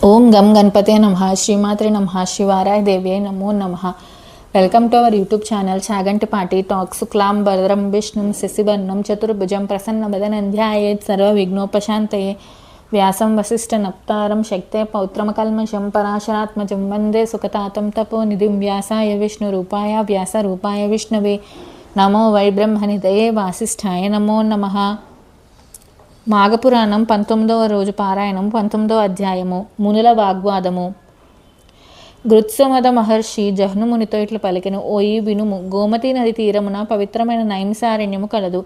ఓం గం గణపతే నమః శ్రీమాత్రే నమః శ్రీవారాయ దేవ్యై నమో నమః. Welcome to our YouTube channel Chaganti పాటి టాక్స్. క్లాం భద్రం విష్ణుం శశివర్ణం చతుర్భుజం ప్రసన్నవదనం ధ్యాయేత్ సర్వ విఘ్నోపశాంతయే. వ్యాసం వసిష్ఠ నప్తారం శక్తే పౌత్రమకల్మషం పరాశరాత్మజం వందే సుఖతాతం తపోనిధిం వ్యాసాయ విష్ణురూపాయ వ్యాసరూపాయ విష్ణవే నమో వై బ్రహ్మనిధయే వాసిష్ఠాయ నమో నమః. మాఘపురాణం 19వ రోజు పారాయణం 19వ అధ్యాయము. మునుల వాగ్వాదము. గృత్సమద మహర్షి జహ్నుమునితో ఇట్లు పలికెను. ఓయి వినుము, గోమతీ నది తీరమున పవిత్రమైన నైమిసారణ్యము కలదు.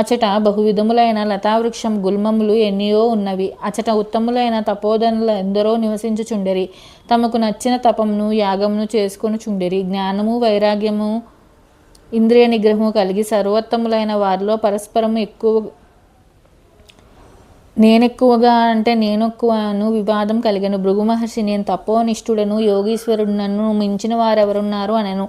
అచట బహువిధములైన లతావృక్షం గుల్మములు ఎన్నియో ఉన్నవి. అచట ఉత్తములైన తపోధనులు ఎందరో నివసించుచుండెరి. తమకు నచ్చిన తపమును యాగమును చేసుకొని చుండెరి. జ్ఞానము వైరాగ్యము ఇంద్రియ నిగ్రహము కలిగి సర్వోత్తములైన వారిలో పరస్పరము నేనెక్కువగా అంటే నేనెక్కువను వివాదం కలిగను. భృగు మహర్షి, నేను తపోనిష్ఠుడను, యోగీశ్వరుడు, నన్ను మించిన వారెవరున్నారు అనెను.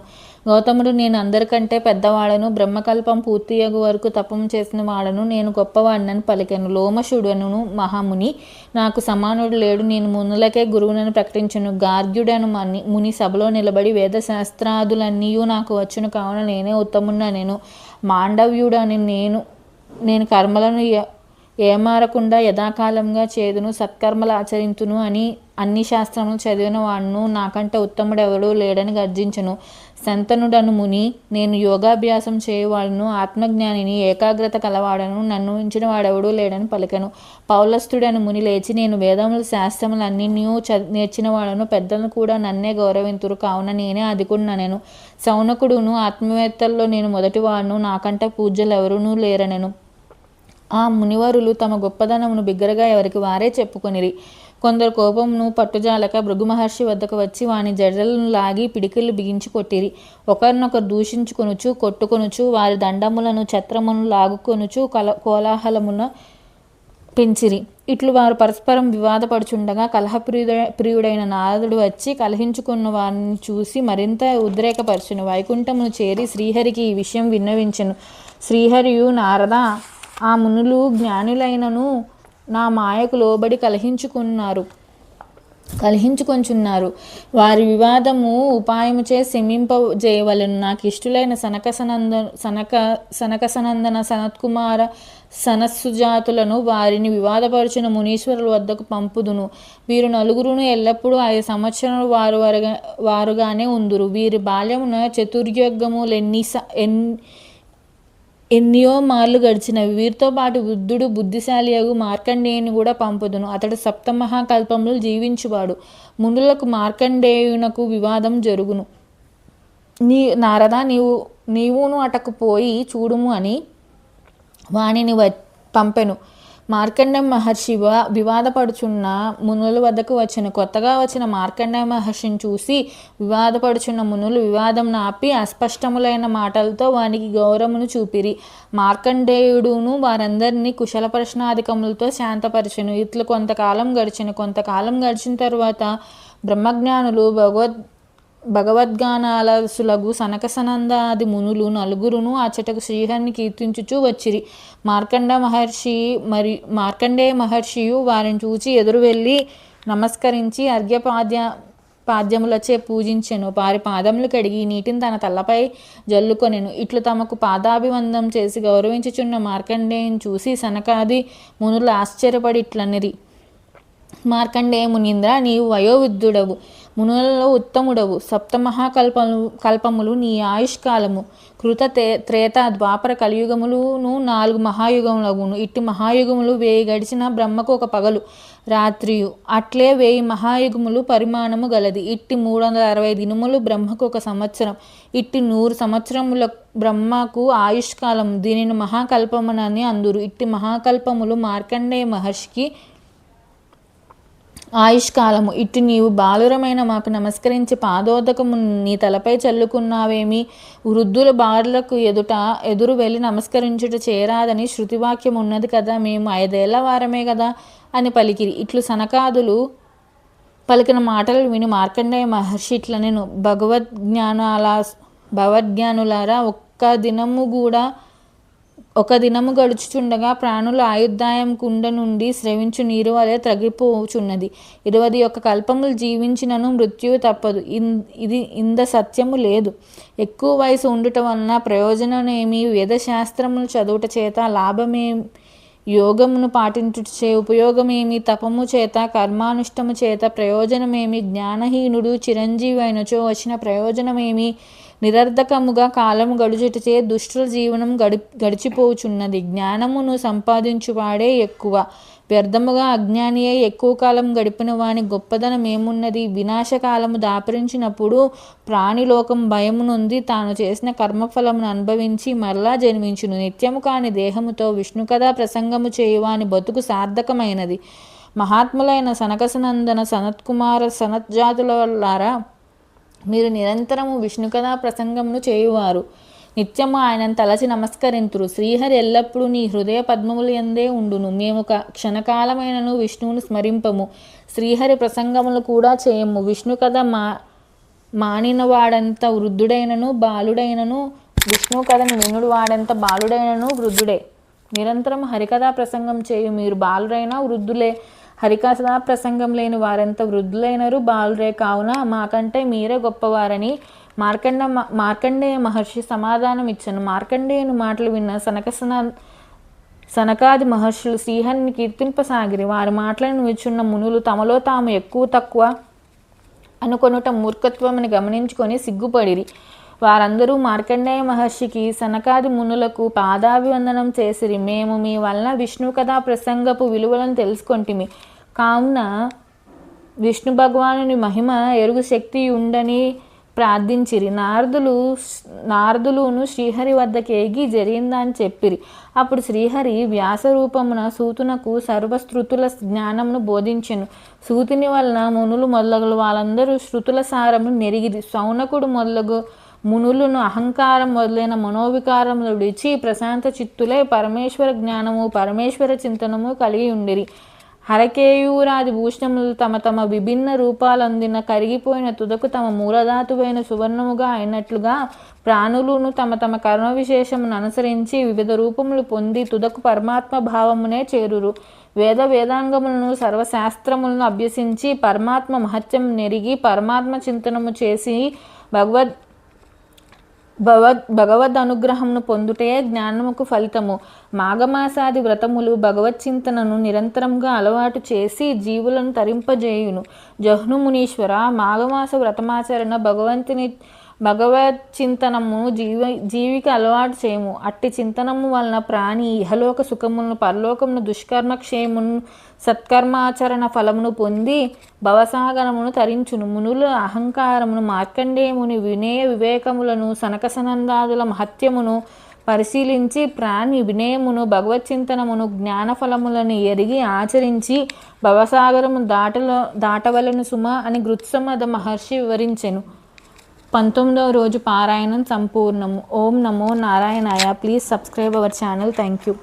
గౌతముడు, నేను అందరికంటే పెద్దవాడను, బ్రహ్మకల్పం పూర్తియగు వరకు తపం చేసిన వాడను, నేను గొప్పవాడినని పలికెను. లోమశుడను మహాముని, నాకు సమానుడు లేడు, నేను మునులకే గురువునని ప్రకటించను. గార్గ్యుడను ముని సభలో నిలబడి వేదశాస్త్రాదులన్నీయూ నాకు వచ్చును, కావున నేనే ఉత్తముడనెను. మాండవ్యుడని నేను కర్మలను ఏమారకుండా యథాకాలంగా చేదును, సత్కర్మలు ఆచరింతును అని అన్ని శాస్త్రములు చదివిన వాడును, నాకంటే ఉత్తముడెవడూ లేడని గర్జించను. శంతనుడను ముని, నేను యోగాభ్యాసం చేయవాడును, ఆత్మజ్ఞానిని, ఏకాగ్రత కలవాడను, నన్ను మించిన వాడెవడూ లేడని పలికెను. పౌలస్తుడను ముని లేచి, నేను వేదములు శాస్త్రములు అన్నినీ నేర్చిన వాడను, పెద్దలను కూడా నన్నే గౌరవింతురు, కావున నేనే అధికుడనెను. శౌనకుడును, ఆత్మవేత్తల్లో నేను మొదటివాడును, నాకంటే పూజ్యులెవరూ లేరనెను. ఆ మునివరులు తమ గొప్పదనమును బిగ్గరగా ఎవరికి వారే చెప్పుకొనిరి. కొందరు కోపమును పట్టుజాలక భృగు మహర్షి వద్దకు వచ్చి వాని జడలను లాగి పిడికిళ్ళు బిగించి కొట్టిరి. ఒకరినొకరు దూషించుకొనుచు కొట్టుకొనుచు వారి దండములను ఛత్రమును లాగుకొనుచు కోలాహలమున పెంచిరి. ఇట్లు వారు పరస్పరం వివాదపడుచుండగా ప్రియుడైన నారదుడు వచ్చి కలహించుకున్న వారిని చూసి మరింత ఉద్రేకపరచును. వైకుంఠమును చేరి శ్రీహరికి ఈ విషయం విన్నవించెను. శ్రీహరియు, నారద, ఆ మునులు జ్ఞానులైనను నా మాయకు లోబడి కలహించుకొంచున్నారు. వారి వివాదము ఉపాయముచే శమింపజేయవలెను. నాకు ఇష్టులైన సనకసనందన సనత్కుమార సనత్సుజాతులను వారిని వివాదపరచిన మునీశ్వరుల వద్దకు పంపుదును. వీరు నలుగురును ఎల్లప్పుడూ 5 సంవత్సరములు వారుగానే ఉందురు. వీరి బాల్యమున ఎన్నియో మార్లు గడిచినవి. వీరితో పాటు వృద్ధుడు బుద్ధిశాలియగు మార్కండేయుని కూడా పంపుదును. అతడు సప్తమహాకల్పములు జీవించువాడు. మునులకు మార్కండేయునకు వివాదం జరుగును. నారద, నీవును అటకు పోయి చూడుము అని వానిని పంపెను. మార్కండేయ మహర్షి వివాదపడుచున్న మునుల వద్దకు వచ్చెను. కొత్తగా వచ్చిన మార్కండేయ మహర్షిని చూసి వివాదపడుచున్న మునులు వివాదం ఆపి అస్పష్టములైన మాటలతో వానికి గౌరవమును చూపిరి. మార్కండేయుడును వారందరినీ కుశల ప్రశ్నాధికములతో శాంతపరచెను. ఇట్లు కొంతకాలం గడిచిన తరువాత బ్రహ్మజ్ఞానులు భగవద్గానాలసులగు సనకసనందాది మునులు నలుగురును అచ్చటకు శ్రీహరిని కీర్తించుచూ వచ్చిరి. మార్కండేయ మహర్షియు వారిని చూచి ఎదురు వెళ్ళి నమస్కరించి పాద్యములచే పూజించెను. వారి పాదములు కడిగి నీటిని తన తలపై జల్లుకొనెను. ఇట్లు తమకు పాదాభివందనం చేసి గౌరవించుచున్న మార్కండేయుని చూసి సనకాది మునులు ఆశ్చర్యపడి ఇట్లనిరి. మార్కండేయ మునీంద్ర, నీవు వయోవృద్ధుడవు, మునులలో ఉత్తముడవు. కల్పములు నీ ఆయుష్కాలము. కృత త్రేత ద్వాపర కలియుగములును 4 మహాయుగములగును. ఇట్టి మహాయుగములు 1000 గడిచిన బ్రహ్మకు ఒక పగలు రాత్రియు. అట్లే 1000 మహాయుగములు పరిమాణము గలది. ఇట్టి 360 దినములు బ్రహ్మకు ఒక సంవత్సరం. ఇట్టి 100 సంవత్సరముల బ్రహ్మకు ఆయుష్కాలము. దీనిని మహాకల్పమునని అందురు. ఇట్టి మహాకల్పములు మార్కండేయ మహర్షికి ఆయుష్కాలము. ఇటు నీవు బాలురమైన మాకు నమస్కరించి పాదోదకము నీ తలపై చల్లుకున్నావేమి? వృద్ధుల బారులకు ఎదురు వెళ్ళి నమస్కరించుట చేరాదని శృతివాక్యం ఉన్నది కదా, మేము 5 ఏళ్ల వారమే కదా అని పలికిరి. ఇట్లు సనకాదులు పలికిన మాటలు విని మార్కండేయ మహర్షి ఇట్లనెను. భగవద్జ్ఞానులారా, ఒక్క దినము కూడా ఒక దినము గడుచుచుండగా ప్రాణుల ఆయుర్దాయం కుండ నుండి స్రవించు నీరు వలె త్రగిపోచున్నది. 21 కల్పములు జీవించినను మృత్యువు తప్పదు. ఇది ఇంద సత్యము లేదు. ఎక్కువ వయసు ఉండుట వలన ప్రయోజనమేమి? వేదశాస్త్రములు చదువుట చేత లాభమేమి? యోగమును పాటించుటచే ఉపయోగమేమి? తపము చేత కర్మానుష్టము చేత ప్రయోజనమేమి? జ్ఞానహీనుడు చిరంజీవి అయినచో వచ్చిన ప్రయోజనమేమి? నిరర్ధకముగా కాలము గడుచుటచే దుష్టుల జీవనం గడిచిపోచున్నది. జ్ఞానమును సంపాదించువాడే ఎక్కువ, వ్యర్థముగా అజ్ఞానియే ఎక్కువ కాలం గడిపిన వాని గొప్పదనం ఏమున్నది? వినాశకాలము దాపరించినప్పుడు ప్రాణిలోకం భయము నొంది తాను చేసిన కర్మఫలమును అనుభవించి మరలా జన్మించును. నిత్యము కాని దేహముతో విష్ణు కథా ప్రసంగము చేయువాని బతుకు సార్థకమైనది. మహాత్ములైన సనకసనందన సనత్కుమార సనత్జాతులారా, మీరు నిరంతరము విష్ణు కథా ప్రసంగమును చేయువారు. నిత్యము ఆయనను తలచి నమస్కరింతురు. శ్రీహరి ఎల్లప్పుడూ నీ హృదయ పద్మములు యందే ఉండును. మేము క్షణకాలమైనను విష్ణువును స్మరింపము, శ్రీహరి ప్రసంగములు కూడా చేయము. విష్ణు కథ మానినవాడంత వృద్ధుడైనను బాలుడైనను, విష్ణు కథను వినుడు వాడంత బాలుడైనను వృద్ధుడే. నిరంతరం హరికథా ప్రసంగం చేయు మీరు బాలురైనా వృద్ధులే. హరికథా ప్రసంగం లేని వారంత వృద్ధులైనరు బాలురే. కావున మాకంటే మీరే గొప్పవారని మార్కండేయ మహర్షి సమాధానం ఇచ్చను. మార్కండేయుని మాటలు విన్న సనకాది మహర్షులు శ్రీహరిని కీర్తింపసాగిరి. వారి మాటలను విచున్న మునులు తమలో తాము ఎక్కువ తక్కువ అనుకొనుట మూర్ఖత్వమని గమనించుకొని సిగ్గుపడిరి. వారందరూ మార్కండేయ మహర్షికి సనకాది మునులకు పాదాభివందనం చేసిరి. మేము మీ వలన విష్ణు కథా ప్రసంగపు విలువలను తెలుసుకొంటిమి. కావున విష్ణు భగవానుని మహిమ ఎరుగు శక్తి ఉండని ప్రార్థించిరి. నారదులును శ్రీహరి వద్దకు ఏగి జరిగిందని చెప్పిరి. అప్పుడు శ్రీహరి వ్యాసరూపమున సూతునకు సర్వశ్రుతుల జ్ఞానమును బోధించెను. సూతుని వలన మునులు మొదలగు వాళ్ళందరూ శృతుల సారమును నెరిగిరి. సౌనకుడు మొదలగు మునులను అహంకారం మొదలైన మనోవికారములు విడిచి ప్రశాంత చిత్తులై పరమేశ్వర జ్ఞానము పరమేశ్వర చింతనము కలిగి ఉండిరి. హరకేయూరాది భూషణములు తమ తమ విభిన్న రూపాలందిన కరిగిపోయిన తుదకు తమ మూలధాతువైన సువర్ణముగా అయినట్లుగా ప్రాణులను తమ తమ కర్మ విశేషమును అనుసరించి వివిధ రూపములు పొంది తుదకు పరమాత్మ భావమునే చేరురు. వేదాంగములను సర్వశాస్త్రములను అభ్యసించి పరమాత్మ మహత్యం నెరిగి పరమాత్మ చింతనము చేసి భగవద్ అనుగ్రహమును పొందుటే జ్ఞానముకు ఫలితము. మాఘమాసాది వ్రతములు భగవచ్చింతనను నిరంతరంగా అలవాటు చేసి జీవులను తరింపజేయును. జహ్ను మునీశ్వర, మాఘమాస వ్రతమాచరణ భగవత్ చింతనము జీవికి అలవాటు చేయము. అట్టి చింతనము వలన ప్రాణి ఇహలోక సుఖమును పరలోకమును దుష్కర్మ క్షేమును సత్కర్మాచరణ ఫలమును పొంది భవసాగరమును తరించును. మునుల అహంకారమును మార్కండేయుని వినయ వివేకములను సనకసనందాదుల మహత్యమును పరిశీలించి ప్రాణి వినయమును భగవచ్చింతనమును జ్ఞానఫలములను ఎరిగి ఆచరించి భవసాగరము దాటవలను సుమ అని గృత్సమద మహర్షి వివరించెను. 19వ రోజు పారాయణం సంపూర్ణము. ఓం నమో నారాయణాయ. Please subscribe our channel. Thank you.